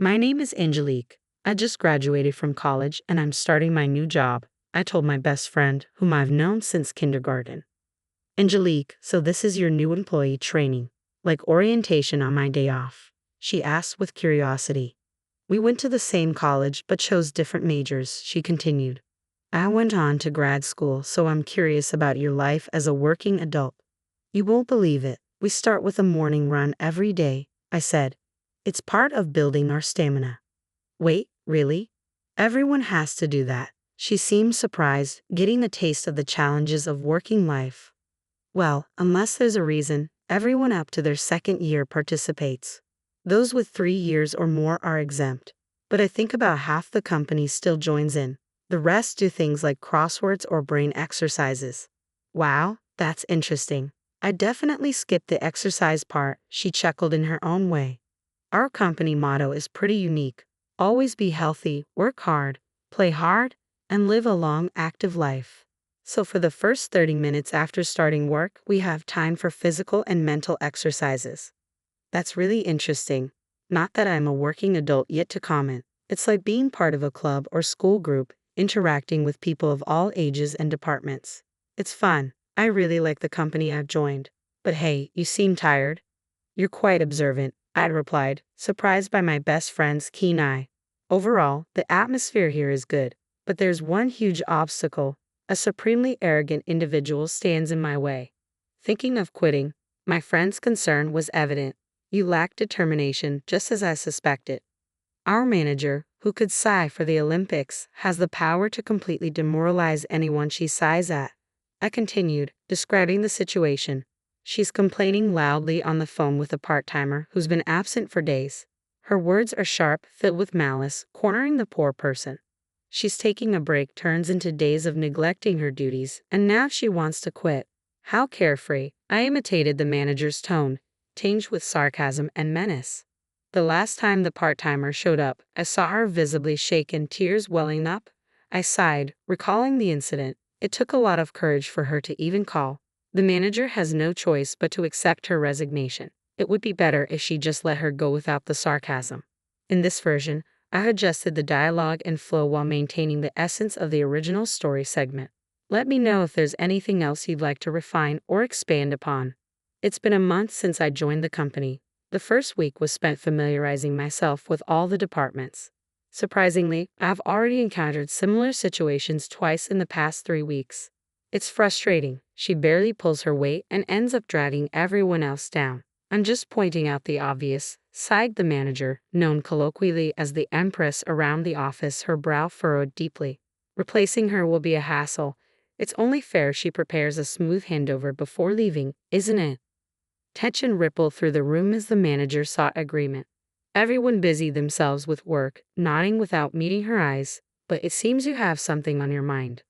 My name is Angelique. I just graduated from college and I'm starting my new job, I told my best friend, whom I've known since kindergarten. Angelique, so this is your new employee training, like orientation on my day off? She asked with curiosity. We went to the same college but chose different majors, she continued. I went on to grad school, so I'm curious about your life as a working adult. You won't believe it. We start with a morning run every day, I said. It's part of building our stamina. Wait, really? Everyone has to do that. She seemed surprised, getting a taste of the challenges of working life. Well, unless there's a reason, everyone up to their second year participates. Those with 3 years or more are exempt. But I think about half the company still joins in. The rest do things like crosswords or brain exercises. Wow, that's interesting. I definitely skipped the exercise part, she chuckled in her own way. Our company motto is pretty unique. Always be healthy, work hard, play hard, and live a long, active life. So for the first 30 minutes after starting work, we have time for physical and mental exercises. That's really interesting. Not that I'm a working adult yet to comment. It's like being part of a club or school group, interacting with people of all ages and departments. It's fun. I really like the company I've joined. But hey, you seem tired. You're quite observant, I replied, surprised by my best friend's keen eye. Overall, the atmosphere here is good, but there's one huge obstacle. A supremely arrogant individual stands in my way. Thinking of quitting, my friend's concern was evident. You lack determination, just as I suspected. Our manager, who could sigh for the Olympics, has the power to completely demoralize anyone she sighs at. I continued, describing the situation. She's complaining loudly on the phone with a part-timer who's been absent for days. Her words are sharp, filled with malice, cornering the poor person. She's taking a break turns into days of neglecting her duties, and now she wants to quit. How carefree. I imitated the manager's tone, tinged with sarcasm and menace. The last time the part-timer showed up, I saw her visibly shaken, tears welling up. I sighed, recalling the incident. It took a lot of courage for her to even call. The manager has no choice but to accept her resignation. It would be better if she just let her go without the sarcasm. In this version, I adjusted the dialogue and flow while maintaining the essence of the original story segment. Let me know if there's anything else you'd like to refine or expand upon. It's been a month since I joined the company. The first week was spent familiarizing myself with all the departments. Surprisingly, I've already encountered similar situations twice in the past 3 weeks. It's frustrating. She barely pulls her weight and ends up dragging everyone else down. I'm just pointing out the obvious, sighed the manager, known colloquially as the Empress around the office, her brow furrowed deeply. Replacing her will be a hassle. It's only fair she prepares a smooth handover before leaving, isn't it? Tension rippled through the room as the manager sought agreement. Everyone busied themselves with work, nodding without meeting her eyes. But it seems you have something on your mind.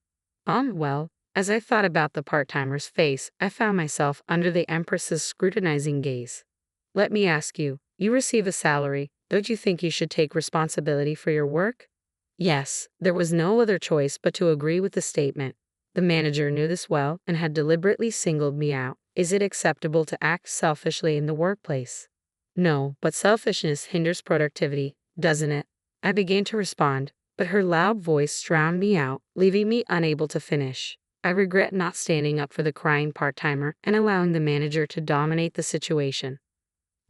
Well, as I thought about the part-timer's face, I found myself under the Empress's scrutinizing gaze. Let me ask you, you receive a salary, don't you think you should take responsibility for your work? Yes, there was no other choice but to agree with the statement. The manager knew this well and had deliberately singled me out. Is it acceptable to act selfishly in the workplace? No, but selfishness hinders productivity, doesn't it? I began to respond, but her loud voice drowned me out, leaving me unable to finish. I regret not standing up for the crying part-timer and allowing the manager to dominate the situation.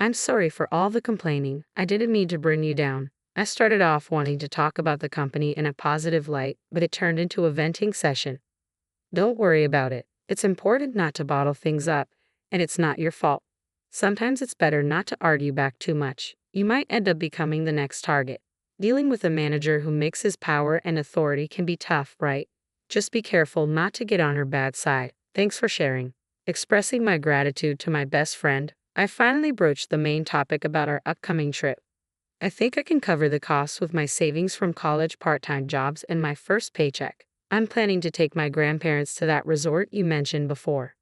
I'm sorry for all the complaining. I didn't mean to bring you down. I started off wanting to talk about the company in a positive light, but it turned into a venting session. Don't worry about it. It's important not to bottle things up, and it's not your fault. Sometimes it's better not to argue back too much. You might end up becoming the next target. Dealing with a manager who mixes power and authority can be tough, right? Just be careful not to get on her bad side. Thanks for sharing. Expressing my gratitude to my best friend, I finally broached the main topic about our upcoming trip. I think I can cover the costs with my savings from college part-time jobs and my first paycheck. I'm planning to take my grandparents to that resort you mentioned before.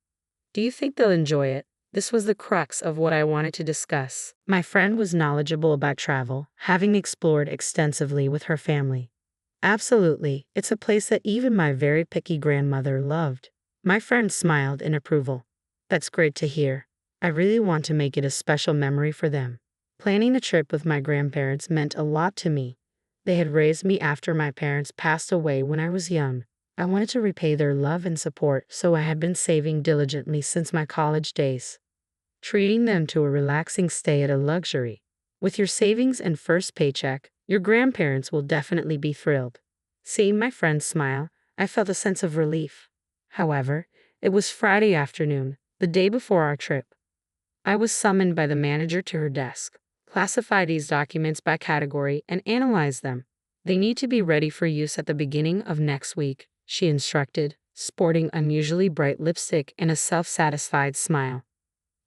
Do you think they'll enjoy it? This was the crux of what I wanted to discuss. My friend was knowledgeable about travel, having explored extensively with her family. Absolutely, it's a place that even my very picky grandmother loved. My friend smiled in approval. That's great to hear. I really want to make it a special memory for them. Planning the trip with my grandparents meant a lot to me. They had raised me after my parents passed away when I was young. I wanted to repay their love and support, so I had been saving diligently since my college days. Treating them to a relaxing stay at a luxury. With your savings and first paycheck, your grandparents will definitely be thrilled. Seeing my friend smile, I felt a sense of relief. However, it was Friday afternoon, the day before our trip. I was summoned by the manager to her desk. Classify these documents by category and analyze them. They need to be ready for use at the beginning of next week, she instructed, sporting unusually bright lipstick and a self-satisfied smile.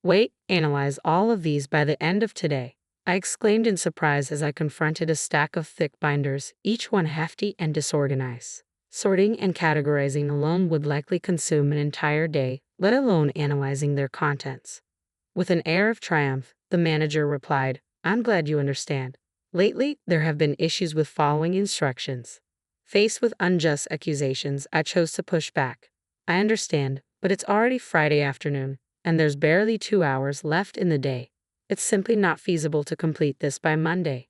Wait, analyze all of these by the end of today, I exclaimed in surprise as I confronted a stack of thick binders, each one hefty and disorganized. Sorting and categorizing alone would likely consume an entire day, let alone analyzing their contents. With an air of triumph, the manager replied, I'm glad you understand. Lately, there have been issues with following instructions. Faced with unjust accusations, I chose to push back. I understand, but it's already Friday afternoon, and there's barely 2 hours left in the day. It's simply not feasible to complete this by Monday.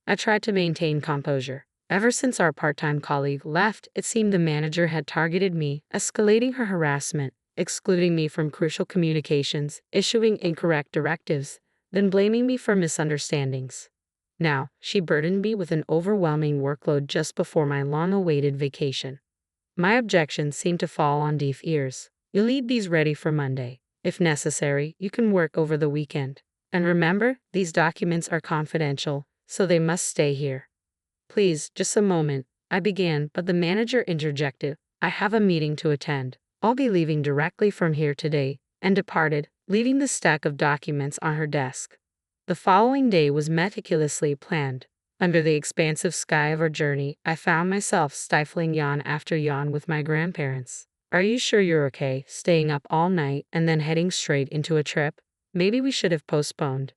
I tried to maintain composure. Ever since our part-time colleague left, it seemed the manager had targeted me, escalating her harassment, excluding me from crucial communications, issuing incorrect directives, then blaming me for misunderstandings. Now, she burdened me with an overwhelming workload just before my long-awaited vacation. My objections seemed to fall on deaf ears. You'll need these ready for Monday. If necessary, you can work over the weekend. And remember, these documents are confidential, so they must stay here. Please, just a moment, I began, but the manager interjected. I have a meeting to attend. I'll be leaving directly from here today, and departed, leaving the stack of documents on her desk. The following day was meticulously planned. Under the expansive sky of our journey, I found myself stifling yawn after yawn with my grandparents. Are you sure you're okay, staying up all night and then heading straight into a trip? Maybe we should have postponed.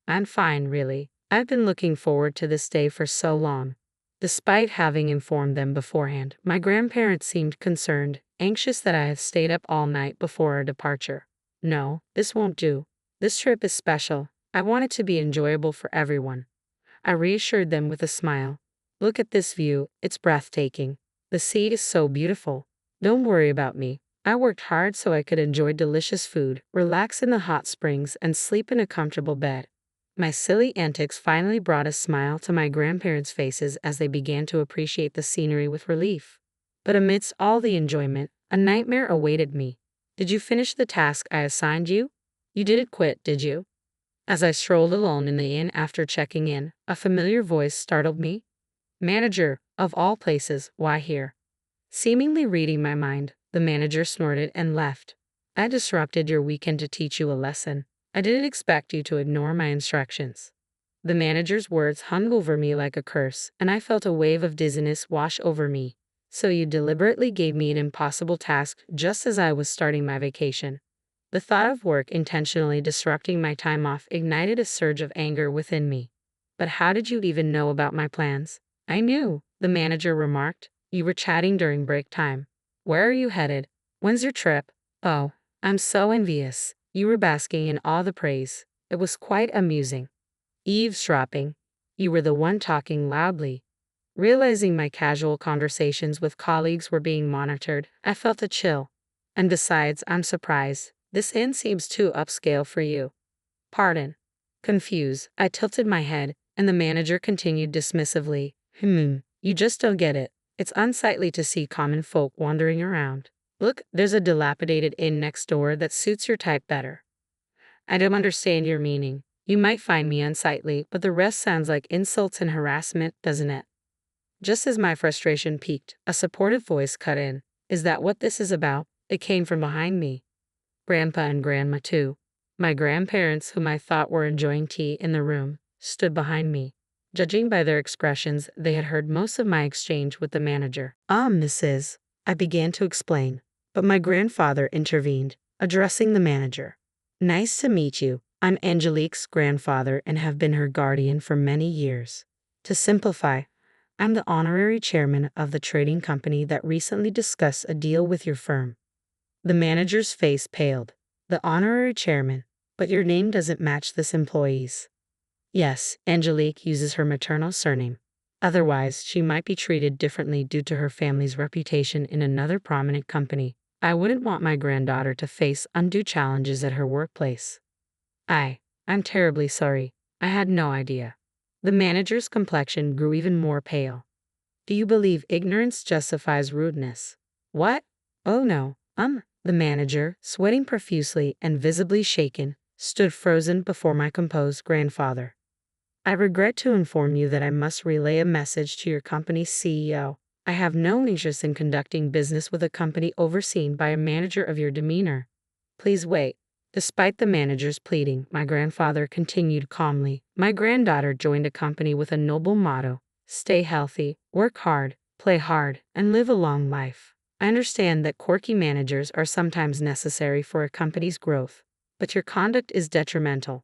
I'm fine, really. I've been looking forward to this day for so long. Despite having informed them beforehand, my grandparents seemed concerned, anxious that I had stayed up all night before our departure. No, this won't do. This trip is special. I want it to be enjoyable for everyone. I reassured them with a smile. Look at this view, it's breathtaking. The sea is so beautiful. Don't worry about me. I worked hard so I could enjoy delicious food, relax in the hot springs, and sleep in a comfortable bed. My silly antics finally brought a smile to my grandparents' faces as they began to appreciate the scenery with relief. But amidst all the enjoyment, a nightmare awaited me. Did you finish the task I assigned you? You didn't quit, did you? As I strolled alone in the inn after checking in, a familiar voice startled me. Manager, of all places, why here? Seemingly reading my mind, the manager snorted and left. I disrupted your weekend to teach you a lesson. I didn't expect you to ignore my instructions. The manager's words hung over me like a curse, and I felt a wave of dizziness wash over me. So you deliberately gave me an impossible task just as I was starting my vacation. The thought of work intentionally disrupting my time off ignited a surge of anger within me. But how did you even know about my plans? I knew, the manager remarked. You were chatting during break time. Where are you headed? When's your trip? Oh, I'm so envious. You were basking in all the praise. It was quite amusing. Eavesdropping. You were the one talking loudly. Realizing my casual conversations with colleagues were being monitored, I felt a chill. And besides, I'm surprised. This inn seems too upscale for you. Pardon. Confused, I tilted my head, and the manager continued dismissively. You just don't get it. It's unsightly to see common folk wandering around. Look, there's a dilapidated inn next door that suits your type better. I don't understand your meaning. You might find me unsightly, but the rest sounds like insults and harassment, doesn't it? Just as my frustration peaked, a supportive voice cut in. Is that what this is about? It came from behind me. Grandpa and Grandma, too. My grandparents, whom I thought were enjoying tea in the room, stood behind me. Judging by their expressions, they had heard most of my exchange with the manager. Mrs. I began to explain, but my grandfather intervened, addressing the manager. Nice to meet you. I'm Angelique's grandfather and have been her guardian for many years. To simplify, I'm the honorary chairman of the trading company that recently discussed a deal with your firm. The manager's face paled. The honorary chairman, but your name doesn't match this employee's. Yes, Angelique uses her maternal surname. Otherwise, she might be treated differently due to her family's reputation in another prominent company. I wouldn't want my granddaughter to face undue challenges at her workplace. I'm terribly sorry. I had no idea. The manager's complexion grew even more pale. Do you believe ignorance justifies rudeness? What? Oh no. The manager, sweating profusely and visibly shaken, stood frozen before my composed grandfather. I regret to inform you that I must relay a message to your company's CEO. I have no interest in conducting business with a company overseen by a manager of your demeanor. Please wait. Despite the manager's pleading, my grandfather continued calmly. My granddaughter joined a company with a noble motto: stay healthy, work hard, play hard, and live a long life. I understand that quirky managers are sometimes necessary for a company's growth, but your conduct is detrimental.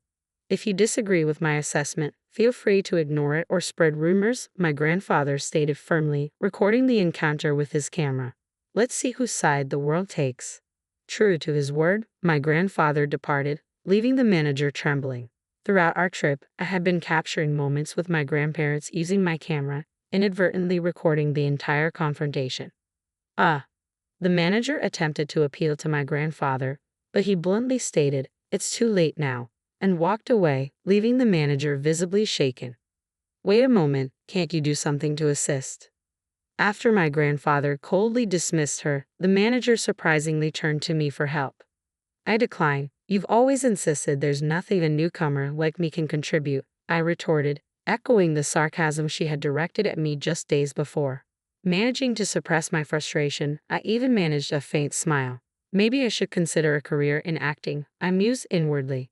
If you disagree with my assessment, feel free to ignore it or spread rumors, my grandfather stated firmly, recording the encounter with his camera. Let's see whose side the world takes. True to his word, my grandfather departed, leaving the manager trembling. Throughout our trip, I had been capturing moments with my grandparents using my camera, inadvertently recording the entire confrontation. The manager attempted to appeal to my grandfather, but he bluntly stated, "It's too late now," and walked away, leaving the manager visibly shaken. Wait a moment, can't you do something to assist? After my grandfather coldly dismissed her, the manager surprisingly turned to me for help. I declined. You've always insisted there's nothing a newcomer like me can contribute, I retorted, echoing the sarcasm she had directed at me just days before. Managing to suppress my frustration, I even managed a faint smile. Maybe I should consider a career in acting, I mused inwardly.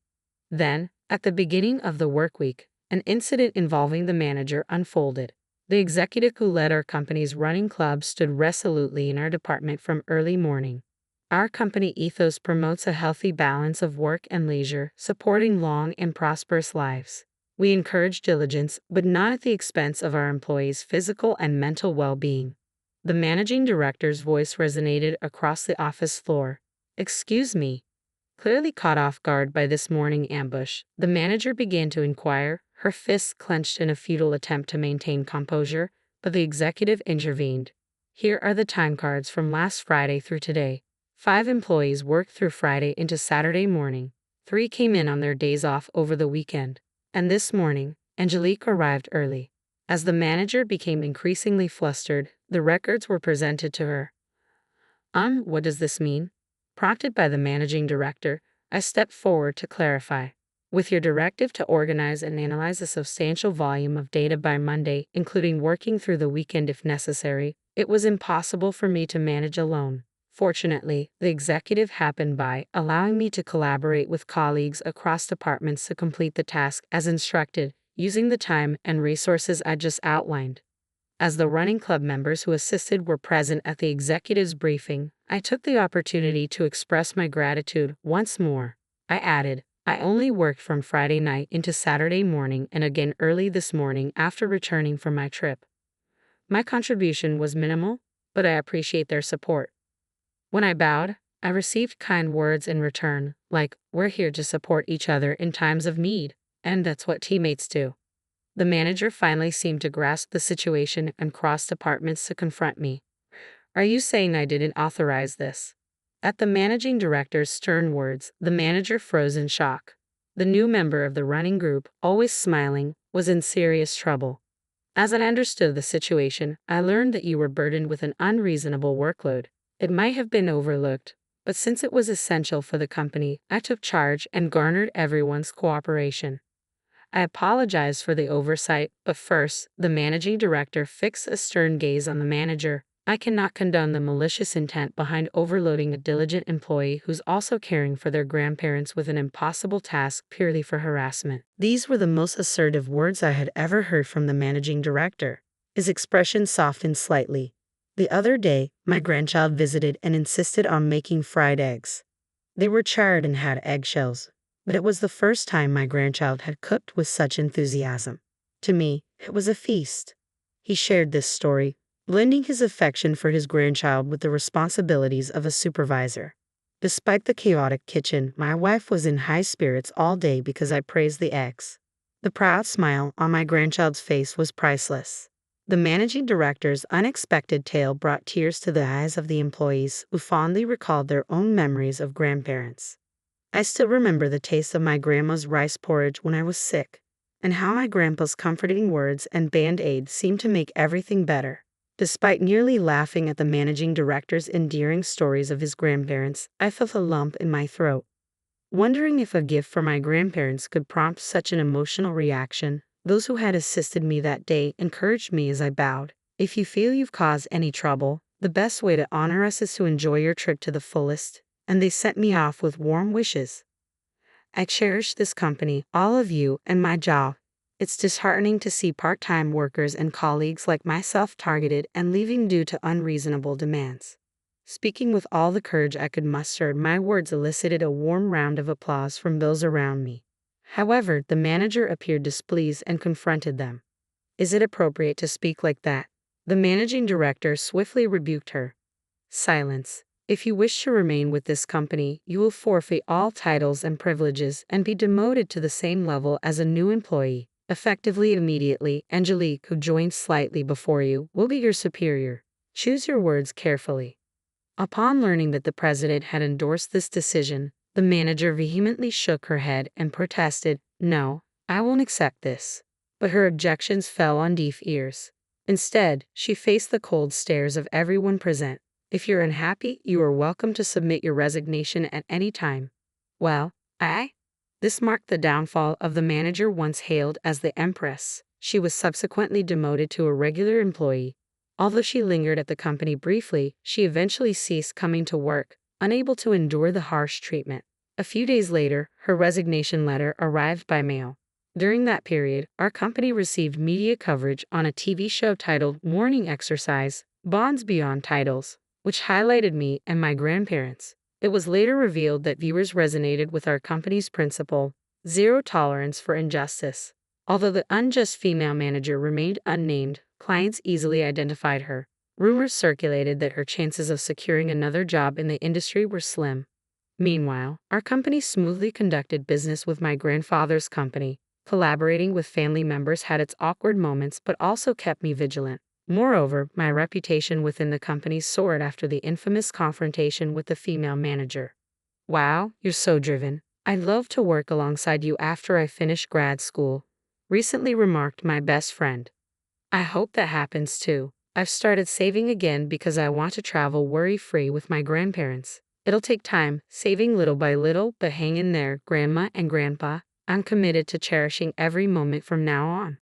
Then, at the beginning of the work week, an incident involving the manager unfolded. The executive who led our company's running club stood resolutely in our department from early morning. Our company ethos promotes a healthy balance of work and leisure, supporting long and prosperous lives. We encourage diligence, but not at the expense of our employees' physical and mental well-being. The managing director's voice resonated across the office floor. Excuse me. Clearly caught off guard by this morning ambush, the manager began to inquire, her fists clenched in a futile attempt to maintain composure, but the executive intervened. Here are the time cards from last Friday through today. 5 employees worked through Friday into Saturday morning. 3 came in on their days off over the weekend. And this morning, Angelique arrived early. As the manager became increasingly flustered, the records were presented to her. What does this mean? Prompted by the managing director, I stepped forward to clarify. With your directive to organize and analyze a substantial volume of data by Monday, including working through the weekend if necessary, it was impossible for me to manage alone. Fortunately, the executive happened by, allowing me to collaborate with colleagues across departments to complete the task as instructed, using the time and resources I just outlined. As the running club members who assisted were present at the executive's briefing, I took the opportunity to express my gratitude once more. I added, I only worked from Friday night into Saturday morning and again early this morning after returning from my trip. My contribution was minimal, but I appreciate their support. When I bowed, I received kind words in return, like, we're here to support each other in times of need, and that's what teammates do. The manager finally seemed to grasp the situation and crossed departments to confront me. Are you saying I didn't authorize this? At the managing director's stern words, the manager froze in shock. The new member of the running group, always smiling, was in serious trouble. As I understood the situation, I learned that you were burdened with an unreasonable workload. It might have been overlooked, but since it was essential for the company, I took charge and garnered everyone's cooperation. I apologized for the oversight, but first, the managing director fixed a stern gaze on the manager. I cannot condone the malicious intent behind overloading a diligent employee who's also caring for their grandparents with an impossible task purely for harassment. These were the most assertive words I had ever heard from the managing director. His expression softened slightly. The other day, my grandchild visited and insisted on making fried eggs. They were charred and had eggshells, but it was the first time my grandchild had cooked with such enthusiasm. To me, it was a feast. He shared this story, blending his affection for his grandchild with the responsibilities of a supervisor. Despite the chaotic kitchen, my wife was in high spirits all day because I praised the eggs. The proud smile on my grandchild's face was priceless. The managing director's unexpected tale brought tears to the eyes of the employees who fondly recalled their own memories of grandparents. I still remember the taste of my grandma's rice porridge when I was sick, and how my grandpa's comforting words and band-aid seemed to make everything better. Despite nearly laughing at the managing director's endearing stories of his grandparents, I felt a lump in my throat. Wondering if a gift for my grandparents could prompt such an emotional reaction, those who had assisted me that day encouraged me as I bowed. If you feel you've caused any trouble, the best way to honor us is to enjoy your trip to the fullest, and they sent me off with warm wishes. I cherish this company, all of you, and my job. It's disheartening to see part-time workers and colleagues like myself targeted and leaving due to unreasonable demands. Speaking with all the courage I could muster, my words elicited a warm round of applause from those around me. However, the manager appeared displeased and confronted them. "Is it appropriate to speak like that?" The managing director swiftly rebuked her. "Silence. If you wish to remain with this company, you will forfeit all titles and privileges and be demoted to the same level as a new employee. Effectively immediately, Angelique, who joined slightly before you, will be your superior. Choose your words carefully." Upon learning that the president had endorsed this decision, the manager vehemently shook her head and protested, "No, I won't accept this." But her objections fell on deaf ears. Instead, she faced the cold stares of everyone present. "If you're unhappy, you are welcome to submit your resignation at any time." Well, this marked the downfall of the manager once hailed as the Empress. She was subsequently demoted to a regular employee. Although she lingered at the company briefly, she eventually ceased coming to work, unable to endure the harsh treatment. A few days later, her resignation letter arrived by mail. During that period, our company received media coverage on a TV show titled Morning Exercise, Bonds Beyond Titles, which highlighted me and my grandparents. It was later revealed that viewers resonated with our company's principle, zero tolerance for injustice. Although the unjust female manager remained unnamed, clients easily identified her. Rumors circulated that her chances of securing another job in the industry were slim. Meanwhile, our company smoothly conducted business with my grandfather's company. Collaborating with family members had its awkward moments but also kept me vigilant. Moreover, my reputation within the company soared after the infamous confrontation with the female manager. "Wow, you're so driven. I'd love to work alongside you after I finish grad school," recently remarked my best friend. "I hope that happens too. I've started saving again because I want to travel worry-free with my grandparents. It'll take time, saving little by little, but hang in there, Grandma and Grandpa. I'm committed to cherishing every moment from now on."